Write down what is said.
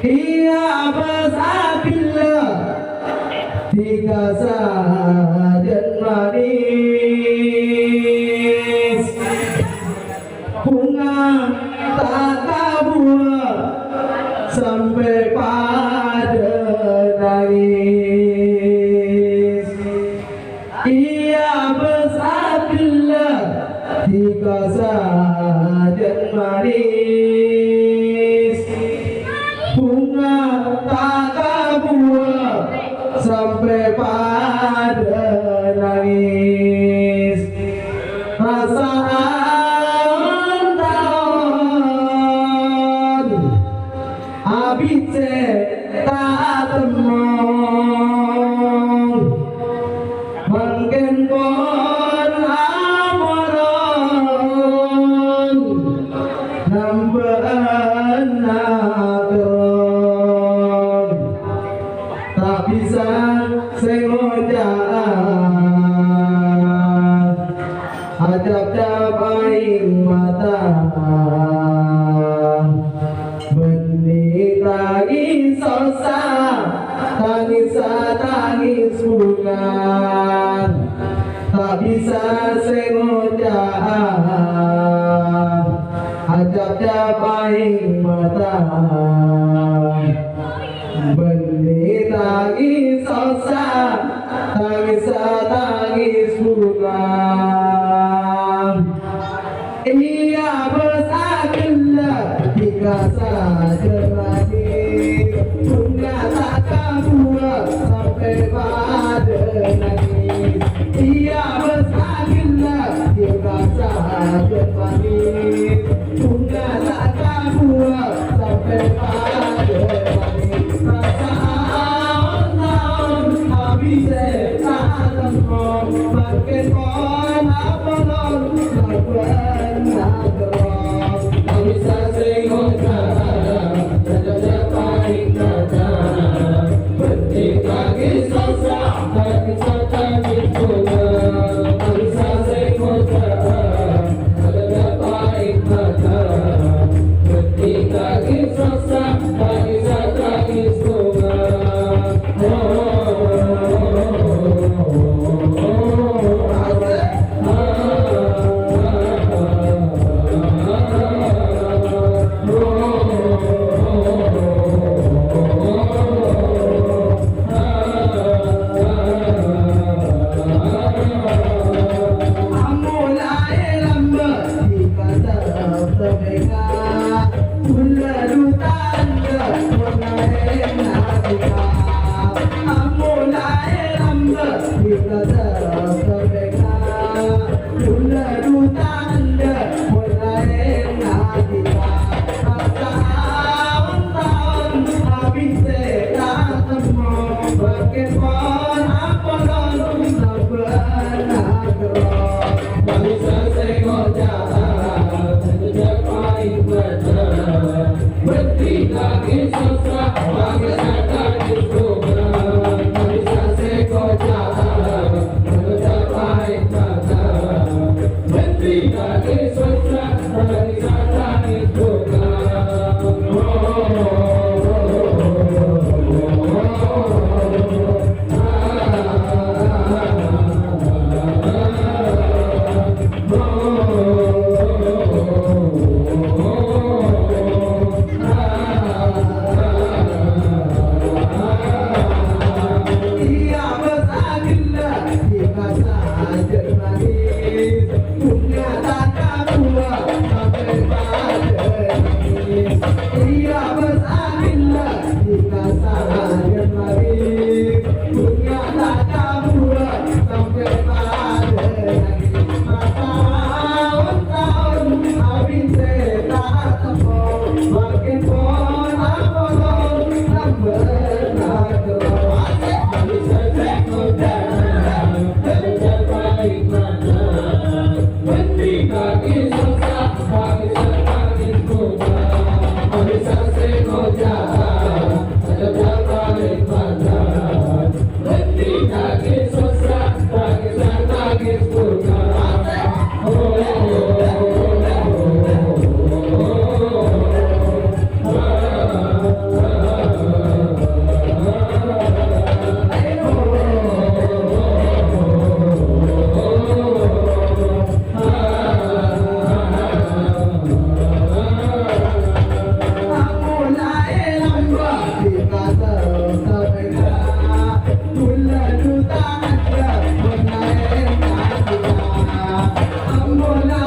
Ia bersabila tiga sajen manis bunga tak kabur sampai pada nangis. Ia bersabila tiga sajen manis bunga tak kabur sampai pada nangis. Rasa tahun habis tak temong mungkin pun amoron nambahan nakeron tak bisa sengojaan ajab dapaing mata benih tangis sosa tangis bunga tak bisa sengojaan ajab dapaing mata benih tangis sosa tangis bunga. Ia bersabila tiga sajen manis bunga tak kabur sampai pada nangis. Ia bersabila tiga sajen manis bunga tak kabur sampai pada nangis. Tahun habis tak temong makin pon aponon lakukan nakeron tak bisa sengojaan ajab dapaing mata benih tangis sosa tangis bunga tak bisa sengojaan ajab dapaing mata benih tangis sosa tangis bunga. Mona